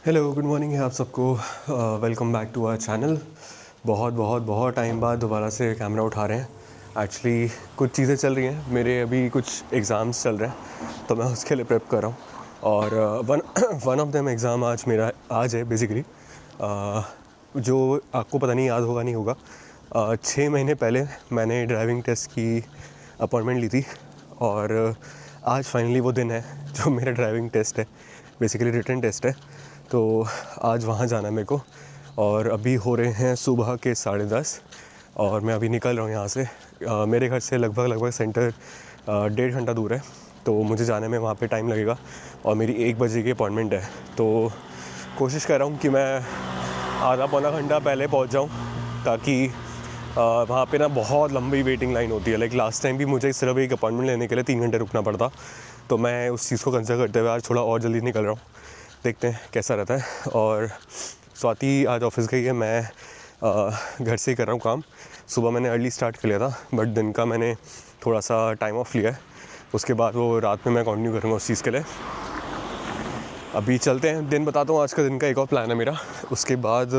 Hello good morning है आप सबको। Welcome back to our channel. बहुत बहुत बहुत टाइम बाद दोबारा से कैमरा उठा रहे हैं। एक्चुअली कुछ चीज़ें चल रही हैं, मेरे अभी कुछ एग्ज़ाम्स चल रहे हैं तो मैं उसके लिए प्रेप कर रहा हूँ। और one one of them exam आज है बेसिकली। जो आपको पता नहीं याद होगा नहीं होगा, 6 महीने पहले मैंने ड्राइविंग टेस्ट की अपॉइंटमेंट ली थी और आज फाइनली वो दिन है जो मेरा ड्राइविंग टेस्ट है, बेसिकली रिटन टेस्ट है। तो आज वहाँ जाना है मेरे को और अभी हो रहे हैं सुबह के 10:30 और मैं अभी निकल रहा हूँ यहाँ से। मेरे घर से लगभग सेंटर 1.5 घंटा दूर है, तो मुझे जाने में वहाँ पे टाइम लगेगा और मेरी 1 बजे की अपॉइंटमेंट है। तो कोशिश कर रहा हूँ कि मैं आधा पौना घंटा पहले पहुँच जाऊँ ताकि वहाँ पे ना बहुत लंबी वेटिंग लाइन होती है। लाइक लास्ट टाइम भी मुझे सिर्फ एक अपॉइंटमेंट लेने के लिए 3 घंटे रुकना पड़ता, तो मैं उस चीज़ को कंसिडर करते हुए आज थोड़ा और जल्दी निकल रहा हूँ। देखते हैं कैसा रहता है। और स्वाति आज ऑफिस गई है, मैं घर से ही कर रहा हूँ काम। सुबह मैंने अर्ली स्टार्ट कर लिया था बट दिन का मैंने थोड़ा सा टाइम ऑफ लिया है, उसके बाद वो रात में मैं कंटिन्यू करूँगा उस चीज़ के लिए। अभी चलते हैं, दिन बताता हूँ। आज का दिन का एक और प्लान है मेरा, उसके बाद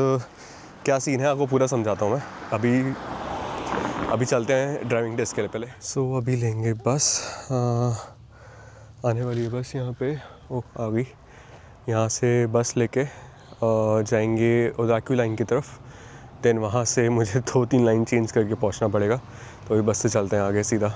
क्या सीन है आपको पूरा समझाता हूँ मैं। अभी चलते हैं ड्राइविंग टेस्ट के लिए पहले। अभी लेंगे बस, आने वाली है बस यहाँ पे। आ गई। यहाँ से बस लेके जाएंगे ओदाक्यू लाइन की तरफ। देन वहाँ से मुझे 2-3 लाइन चेंज करके पहुँचना पड़ेगा, तो अभी बस से चलते हैं आगे सीधा।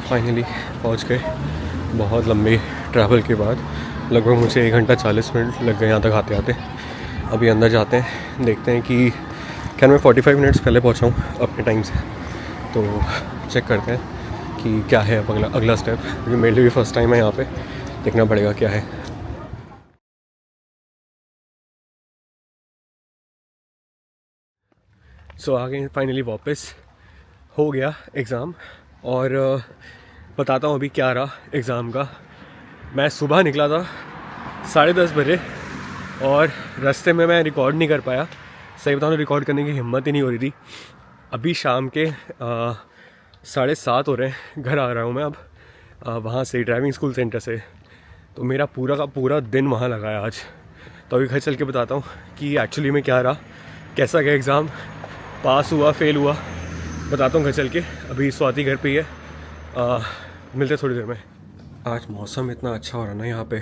फाइनली पहुँच गए। बहुत लंबी ट्रैवल के बाद लगभग मुझे 1 घंटा 40 मिनट लग गए यहाँ तक आते आते। अभी अंदर जाते हैं, देखते हैं कि क्या मैं 45 मिनट्स पहले पहुँचा हूँ अपने टाइम से। तो चेक करते हैं कि क्या है अब अगला स्टेप, क्योंकि मेरे लिए भी फर्स्ट टाइम है यहाँ पे, देखना पड़ेगा क्या है। आ गए फाइनली वापस। हो गया एग्ज़ाम और बताता हूँ अभी क्या रहा एग्ज़ाम का। मैं सुबह निकला था 10:30 बजे और रास्ते में मैं रिकॉर्ड नहीं कर पाया। सही बताऊँ, रिकॉर्ड करने की हिम्मत ही नहीं हो रही थी। अभी शाम के 7:30 हो रहे हैं, घर आ रहा हूँ मैं अब वहाँ से ड्राइविंग स्कूल सेंटर से। तो मेरा पूरा का पूरा दिन वहाँ लगा है आज। तो अभी घर चल के बताता हूँ कि एक्चुअली में क्या रहा, कैसा गया एग्ज़ाम, पास हुआ फेल हुआ, बताता हूँ घर चल के। अभी स्वाति घर पे ही है, मिलते थोड़ी देर में। आज मौसम इतना अच्छा हो रहा है ना यहाँ पे।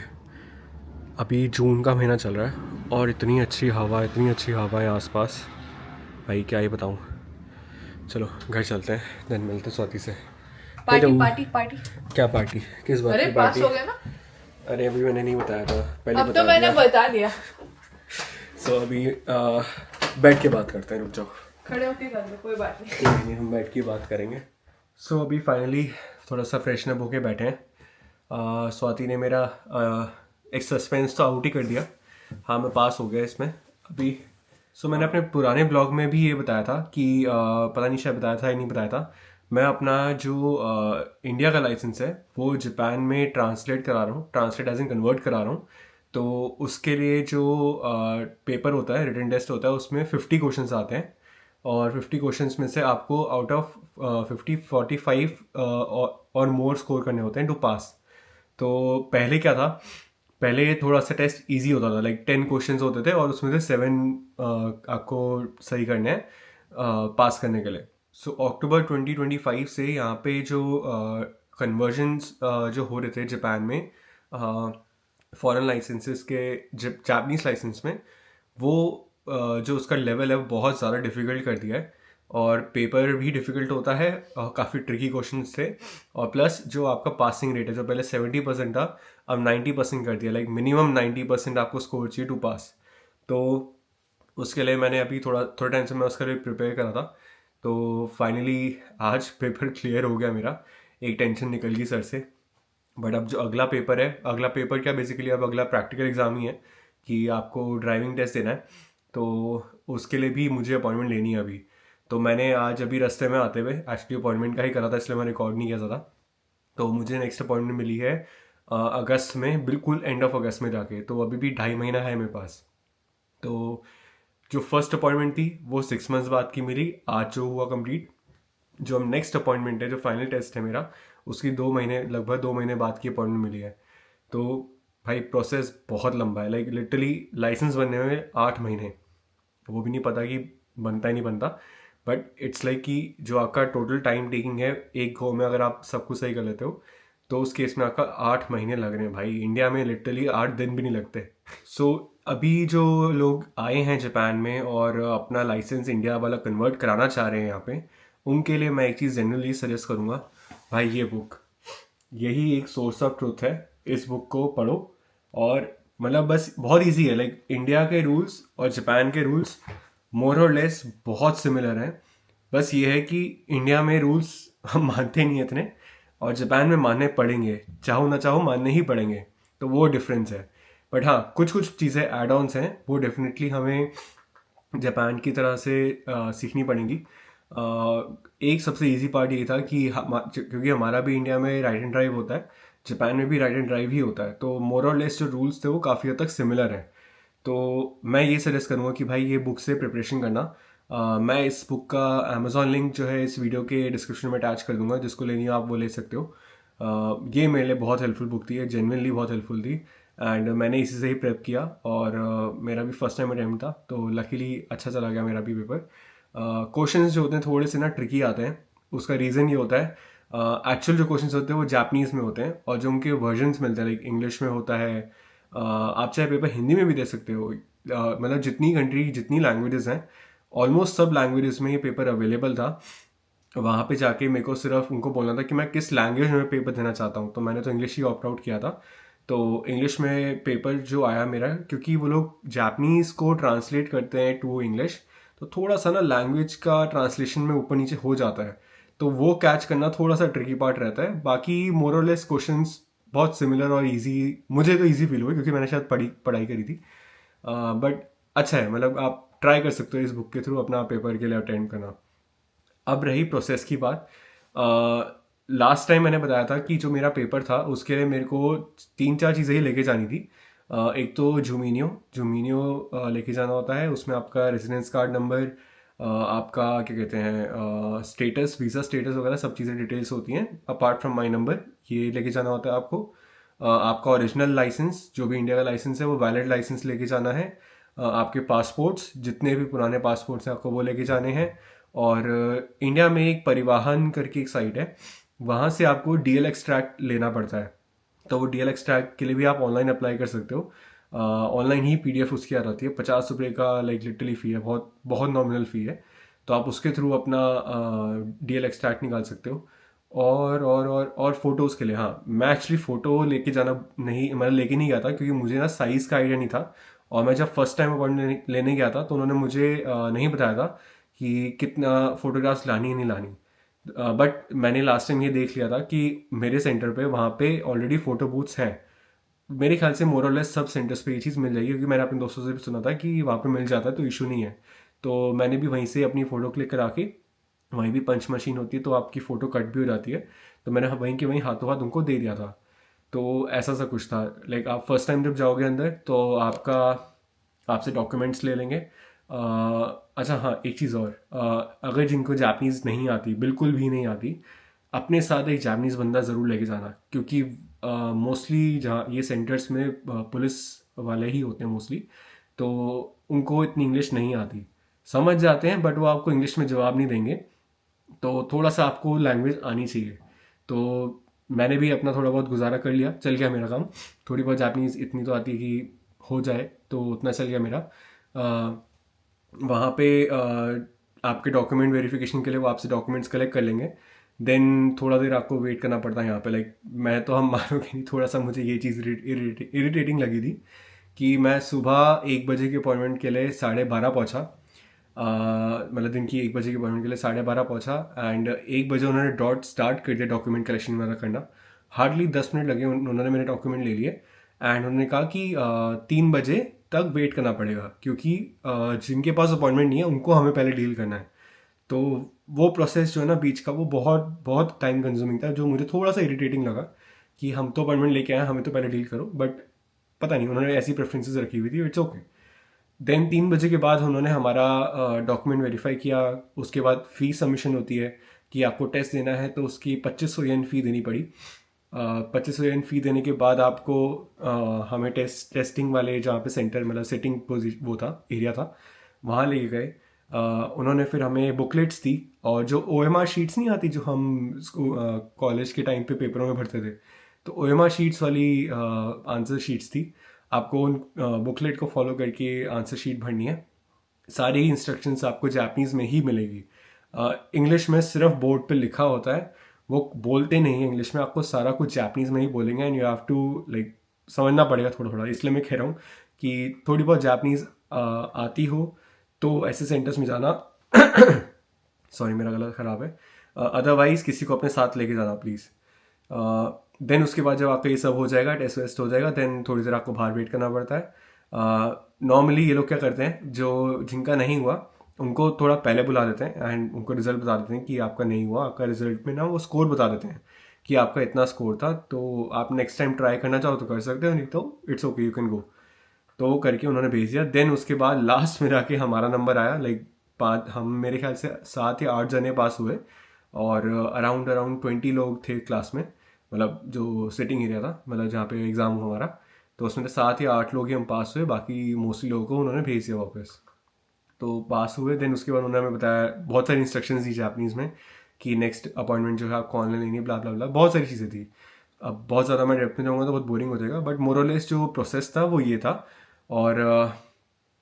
अभी जून का महीना चल रहा है और इतनी अच्छी हवा है आसपास, भाई क्या ही बताऊँ। चलो घर चलते हैं, देन मिलते हैं स्वाति से। पार्टी क्या पार्टी? किस बात की पास पार्टी? हो गया ना। अरे अभी मैंने नहीं बताया था, पहले अब बता तो मैंने दिया। बता दिया। अभी बैठ के बात करते हैं, रुक जाओ। खड़े होके कर लो, कोई बात नहीं। नहीं, हम बैठ के बात करेंगे। अभी फाइनली थोड़ा सा फ्रेशन अप होके बैठे हैं। स्वाति ने मेरा एक सस्पेंस तो आउट ही कर दिया। हाँ, मैं पास हो गया इसमें अभी। मैंने अपने पुराने ब्लॉग में भी ये बताया था कि पता नहीं शायद बताया था या नहीं बताया था, मैं अपना जो इंडिया का लाइसेंस है वो जापान में ट्रांसलेट करा रहा हूँ, ट्रांसलेट एज इन कन्वर्ट करा रहा हूँ। तो उसके लिए जो पेपर होता है, रिटन टेस्ट होता है, उसमें 50 क्वेश्चंस आते हैं और 50 क्वेश्चंस में से आपको आउट ऑफ 45 और मोर स्कोर करने होते हैं टू पास। तो पहले क्या था, पहले थोड़ा सा टेस्ट इजी होता था, लाइक 10 क्वेश्चंस होते थे और उसमें से 7 आपको सही करने हैं पास करने के लिए। अक्टूबर 2025 से यहाँ पे जो कन्वर्जन्स जो हो रहे थे जापान में फॉरेन लाइसेंसेस के जापानीज लाइसेंस में, वो जो उसका लेवल है वो बहुत ज़्यादा डिफ़िकल्ट कर दिया है और पेपर भी डिफ़िकल्ट होता है। काफ़ी ट्रिकी क्वेश्चंस थे और प्लस जो आपका पासिंग रेट है, जो पहले 70% था अब 90% कर दिया। लाइक मिनिमम 90% आपको स्कोर चाहिए टू पास। तो उसके लिए मैंने अभी थोड़ा टाइम से मैं उसके लिए प्रिपेयर करा था। तो फाइनली आज पेपर क्लियर हो गया मेरा, एक टेंशन निकल गई सर से। बट अब जो अगला पेपर है, अगला पेपर क्या बेसिकली अब अगला प्रैक्टिकल एग्ज़ाम ही है कि आपको ड्राइविंग टेस्ट देना है। तो उसके लिए भी मुझे अपॉइंटमेंट लेनी है अभी। तो मैंने आज अभी रास्ते में आते हुए एक्चुअली अपॉइंटमेंट का ही करा था, इसलिए मैं रिकॉर्ड नहीं किया था। तो मुझे नेक्स्ट अपॉइंटमेंट मिली है अगस्त में, बिल्कुल एंड ऑफ अगस्त में जाके, तो अभी भी 2.5 महीना है मेरे पास। तो जो फर्स्ट अपॉइंटमेंट थी वो 6 मंथ्स बाद की मिली, आज जो हुआ कंप्लीट। जो नेक्स्ट अपॉइंटमेंट है, जो फाइनल टेस्ट है मेरा, उसकी 2 महीने, लगभग 2 महीने बाद की अपॉइंटमेंट मिली है। तो भाई प्रोसेस बहुत लंबा है, लाइक लिटरली लाइसेंस बनने में 8 महीने, वो भी नहीं पता कि बनता ही नहीं बनता। बट इट्स लाइक कि जो आपका टोटल टाइम टेकिंग है एक गो में, अगर आप सब कुछ सही कर लेते हो तो उस केस में आपका 8 महीने लग रहे हैं भाई। इंडिया में लिटरली 8 दिन भी नहीं लगते। सो अभी जो लोग आए हैं जापान में और अपना लाइसेंस इंडिया वाला कन्वर्ट कराना चाह रहे हैं यहाँ पे, उनके लिए मैं एक चीज़ जनरली सजेस्ट करूँगा, भाई ये बुक, यही एक सोर्स ऑफ ट्रूथ है। इस बुक को पढ़ो, और मतलब बस बहुत इजी है, लाइक इंडिया के रूल्स और जापान के रूल्स मोर और लेस बहुत सिमिलर हैं। बस ये है कि इंडिया में रूल्स हम मानते नहीं हैं इतने, और जापान में मानने पड़ेंगे, चाहो ना चाहो मानने ही पड़ेंगे। तो वो डिफरेंस है। बट हाँ, कुछ कुछ चीज़ें एड ऑन्स हैं, वो डेफिनेटली हमें जापान की तरह से सीखनी पड़ेंगी। एक सबसे इजी पार्ट ये था कि क्योंकि हमारा भी इंडिया में राइट एंड ड्राइव होता है, जापान में भी राइट एंड ड्राइव ही होता है, तो मोर और लेस जो रूल्स थे वो काफ़ी हद तक सिमिलर हैं। तो मैं ये सजेस्ट करूँगा कि भाई ये बुक से प्रिपरेशन करना। मैं इस बुक का अमेजोन लिंक जो है इस वीडियो के डिस्क्रिप्शन में अटैच कर दूंगा, जिसको लेनी हो आप वो ले सकते हो। ये मेरे लिए बहुत हेल्पफुल बुक थी, जेन्युइनली बहुत हेल्पफुल थी। एंड मैंने इसी से ही प्रेप किया, और मेरा भी फर्स्ट टाइम अटैम्प्ट था, तो लकीली अच्छा चला गया मेरा भी पेपर। क्वेश्चंस जो होते हैं थोड़े से ना ट्रिकी आते हैं, उसका रीज़न ये होता है, एक्चुअल जो क्वेश्चंस होते हैं वो जापानीज़ में होते हैं, और जो उनके वर्जन्स मिलते हैं लाइक इंग्लिश में होता है। आप चाहे पेपर हिंदी में भी दे सकते हो, मतलब जितनी कंट्री जितनी लैंग्वेजेस हैं, ऑलमोस्ट सब लैंग्वेजेस में ये पेपर अवेलेबल था। वहाँ पे जाके मेरे को सिर्फ उनको बोलना था कि मैं किस लैंग्वेज में पेपर देना चाहता हूँ, तो मैंने तो इंग्लिश ही ऑप्ट आउट किया था। तो इंग्लिश में पेपर जो आया मेरा, क्योंकि वो लोग जापनीज़ को ट्रांसलेट करते हैं टू इंग्लिश, तो थोड़ा सा ना लैंग्वेज का ट्रांसलेशन में ऊपर नीचे हो जाता है, तो वो कैच करना थोड़ा सा ट्रिकी पार्ट रहता है। बाकी मोर और लेस क्वेश्चंस बहुत सिमिलर और इजी, मुझे तो इजी फील हुआ क्योंकि मैंने शायद पढ़ाई करी थी। बट अच्छा है, मतलब आप ट्राई कर सकते हो इस बुक के थ्रू अपना पेपर के लिए अटेंड करना। अब रही प्रोसेस की बात, लास्ट टाइम मैंने बताया था कि जो मेरा पेपर था उसके लिए मेरे को 3-4 चीज़ें ही लेके जानी थी। एक तो जूमिनियो लेके जाना होता है, उसमें आपका रेजिडेंस कार्ड नंबर, आपका क्या कहते हैं स्टेटस, वीज़ा स्टेटस वगैरह सब चीज़ें डिटेल्स होती हैं, अपार्ट फ्रॉम माई नंबर, ये लेके जाना होता है आपको। आपका ओरिजिनल लाइसेंस, जो भी इंडिया का लाइसेंस है वो वैलिड लाइसेंस लेके जाना है। आपके पासपोर्ट्स, जितने भी पुराने पासपोर्ट्स हैं आपको वो लेके जाने हैं। और इंडिया में एक परिवहन करके एक साइट है, वहाँ से आपको डीएल एक्सट्रैक्ट लेना पड़ता है। तो वो डीएल एक्सट्रैक्ट के लिए भी आप ऑनलाइन अप्लाई कर सकते हो। ऑनलाइन ही पीडीएफ उसकी आ जाती है, 50 रुपये का लाइक लिटरली फ़ी है, बहुत बहुत नॉमिनल फ़ी है। तो आप उसके थ्रू अपना डीएल एक्सट्रैक्ट निकाल सकते हो। और फोटोज़ के लिए, हाँ, मैं एक्चुअली फ़ोटो लेके जाना नहीं, मतलब लेके नहीं गया था क्योंकि मुझे ना साइज़ का आइडिया नहीं था। और मैं जब फर्स्ट टाइम अपॉइंटमेंट लेने गया था तो उन्होंने मुझे नहीं बताया था कि कितना फ़ोटोग्राफ्स लानी है नहीं लानी। बट मैंने लास्ट टाइम ये देख लिया था कि मेरे सेंटर पे वहाँ पे ऑलरेडी फ़ोटो बूथ्स हैं। मेरे ख्याल से मोर और लेस सब सेंटर्स पे ये चीज़ मिल जाएगी, क्योंकि मैंने अपने दोस्तों से भी सुना था कि वहाँ पे मिल जाता है, तो इशू नहीं है। तो मैंने भी वहीं से अपनी फ़ोटो क्लिक करा के, वहीं भी पंच मशीन होती है तो आपकी फ़ोटो कट भी हो जाती है, तो मैंने वहीं के वहीं हाथों हाथ उनको दे दिया था। तो ऐसा सा कुछ था, लाइक आप फर्स्ट टाइम जब जाओगे अंदर तो आपसे डॉक्यूमेंट्स ले लेंगे। अच्छा हाँ, एक चीज़ और, अगर जिनको जापनीज़ नहीं आती, बिल्कुल भी नहीं आती, अपने साथ एक जापनीज़ बंदा ज़रूर लेके जाना, क्योंकि मोस्टली जहाँ ये सेंटर्स में पुलिस वाले ही होते हैं मोस्टली, तो उनको इतनी इंग्लिश नहीं आती। समझ जाते हैं बट वो आपको इंग्लिश में जवाब नहीं देंगे, तो थोड़ा सा आपको लैंग्वेज आनी चाहिए। तो मैंने भी अपना थोड़ा बहुत गुजारा कर लिया, चल गया मेरा काम। थोड़ी बहुत जापनीज़ इतनी तो आती है कि हो जाए, तो उतना चल गया मेरा। वहाँ पे आपके डॉक्यूमेंट वेरिफिकेशन के लिए वो आपसे डॉक्यूमेंट्स कलेक्ट कर लेंगे। देन थोड़ा देर आपको वेट करना पड़ता है यहाँ पे, लाइक मैं तो, हम मानोगे नहीं, थोड़ा सा मुझे ये चीज़ इरिटेटिंग लगी थी कि मैं सुबह 1 बजे के अपॉइंटमेंट के लिए 12:30 पहुँचा। मतलब दिन की 1 बजे के अपॉइंटमेंट के लिए 12:30 पहुँचा, एंड 1 बजे उन्होंने डॉट स्टार्ट कर दिया डॉक्यूमेंट कलेक्शन वगैरह करना। हार्डली 10 मिनट लगे, उन्होंने मेरे डॉक्यूमेंट ले लिए, एंड उन्होंने कहा कि 3 बजे तक वेट करना पड़ेगा, क्योंकि जिनके पास अपॉइंटमेंट नहीं है उनको हमें पहले डील करना है। तो वो प्रोसेस जो है ना बीच का, वो बहुत बहुत टाइम कंज्यूमिंग था, जो मुझे थोड़ा सा इरिटेटिंग लगा। कि हम तो अपॉइंटमेंट लेके आए, हमें तो पहले डील करो, बट पता नहीं उन्होंने ऐसी प्रेफरेंसेस रखी हुई थी, इट्स ओके। देन 3 बजे के बाद उन्होंने हमारा डॉक्यूमेंट वेरीफाई किया। उसके बाद फ़ीस सबमिशन होती है कि आपको टेस्ट देना है, तो उसकी 2500 येन फ़ी देनी पड़ी। 2500 येन फ़ी देने के बाद आपको हमें टेस्टिंग वाले जहाँ पे सेंटर मतलब सिटिंग पोजिशन वो था, एरिया था, वहाँ ले गए। उन्होंने फिर हमें बुकलेट्स दी, और जो OMR शीट्स नहीं आती जो हम कॉलेज के टाइम पे पेपरों में भरते थे, तो OMR शीट्स वाली आंसर शीट्स थी। आपको उन बुकलेट को फॉलो करके आंसर शीट भरनी है। सारी इंस्ट्रक्शंस आपको जापानीज़ में ही मिलेगी। इंग्लिश में सिर्फ बोर्ड पे लिखा होता है, वो बोलते नहीं है इंग्लिश में, आपको सारा कुछ जापानीज़ में ही बोलेंगे, and you have to like समझना पड़ेगा थोड़ा थोड़ा। इसलिए मैं कह रहा हूँ कि थोड़ी बहुत जापानीज़ आती हो तो ऐसे सेंटर्स में जाना। सॉरी मेरा गला ख़राब है। अदरवाइज़ किसी को अपने साथ लेके जाना प्लीज़। देन उसके बाद जब आपका ये सब हो जाएगा, टेस्ट वेस्ट हो जाएगा, देन थोड़ी देर आपको बाहर वेट करना पड़ता है। नॉर्मली ये लोग क्या करते हैं, जो जिनका नहीं हुआ उनको थोड़ा पहले बुला देते हैं एंड उनको रिजल्ट बता देते हैं कि आपका नहीं हुआ। आपका रिजल्ट में ना वो स्कोर बता देते हैं कि आपका इतना स्कोर था, तो आप नेक्स्ट टाइम ट्राई करना चाहो तो कर सकते हो, नहीं तो it's okay, you can go. तो वो करके उन्होंने भेज दिया। देन उसके बाद लास्ट में आके हमारा नंबर आया। लाइक हम मेरे ख्याल से 7 या 8 जने पास हुए, और अराउंड 20 लोग थे क्लास में, मतलब जो सिटिंग एरिया था, मतलब जहाँ पे एग्ज़ाम हुआ हमारा। तो उसमें से 7 या 8 लोग ही हम पास हुए, बाकी मोस्टली लोगों को उन्होंने भेज दिया वापस। तो पास हुए। देन उसके बाद उन्होंने हमें बताया, बहुत सारी इंस्ट्रक्शंस दी जापानीज़ में कि नेक्स्ट अपॉइंटमेंट जो है आपको ऑनलाइन लेनी है, ब्ला ब्ला ब्ला, बहुत सारी चीज़ें थी। अब बहुत ज़्यादा मैं डेप्थ में जाऊँगा तो बहुत बोरिंग हो जाएगा, बट मोरलेस जो प्रोसेस था वो ये था। और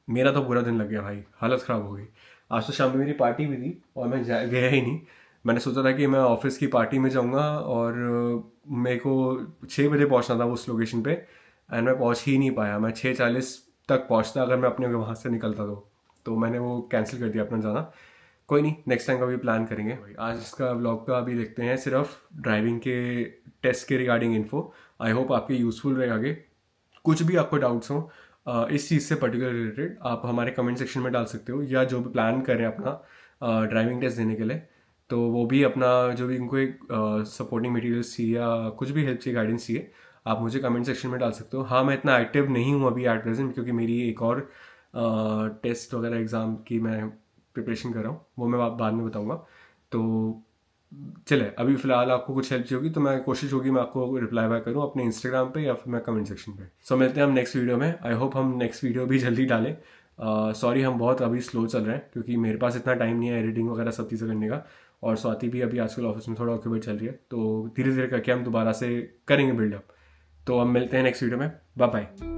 मेरा तो पूरा दिन लग गया भाई, हालत ख़राब हो गई। आज तो शाम में मेरी पार्टी भी थी और मैं गया ही नहीं। मैंने सोचा था कि मैं ऑफिस की पार्टी में जाऊंगा, और मेरे को 6 बजे पहुंचना था उस लोकेशन पे, एंड मैं पहुंच ही नहीं पाया। मैं 6:40 तक पहुंचता अगर मैं अपने वहाँ से निकलता तो मैंने वो कैंसिल कर दिया अपना जाना। कोई नहीं, नेक्स्ट टाइम का भी प्लान करेंगे। आज इसका व्लॉग का अभी देखते हैं, सिर्फ ड्राइविंग के टेस्ट के रिगार्डिंग इन्फो। आई होप आपके यूज़फुल रहे। आगे कुछ भी आपको डाउट्स हो इस चीज़ से पर्टिकुलर रिलेटेड, आप हमारे कमेंट सेक्शन में डाल सकते हो, या जो भी प्लान करें अपना ड्राइविंग टेस्ट देने के लिए, तो वो भी अपना जो भी उनको एक सपोर्टिंग मटेरियल्स चाहिए या कुछ भी हेल्प चाहिए, गाइडेंस चाहिए, आप मुझे कमेंट सेक्शन में डाल सकते हो। हाँ, मैं इतना एक्टिव नहीं हूँ अभी एट प्रेजेंट, क्योंकि मेरी एक और टेस्ट वगैरह एग्ज़ाम की मैं प्रिपरेशन कर रहा हूँ, वो मैं बाद में बताऊँगा। तो चले, अभी फ़िलहाल आपको कुछ हेल्प चाहिए होगी तो मैं कोशिश होगी मैं आपको रिप्लाई बैक करूँ अपने इंस्टाग्राम पे या फिर मैं कमेंट सेक्शन पे। सो मिलते हैं हम नेक्स्ट वीडियो में। आई होप हम नेक्स्ट वीडियो भी जल्दी डालें। सॉरी हम बहुत अभी स्लो चल रहे हैं, क्योंकि मेरे पास इतना टाइम नहीं है एडिटिंग वगैरह सब चीज़ें करने का, और स्वाति भी अभी आजकल ऑफिस में थोड़ा ऑक्यूपेट चल रही है, तो धीरे धीरे करके हम दोबारा से करेंगे बिल्डअप। तो हम मिलते हैं नेक्स्ट वीडियो में। Bye bye.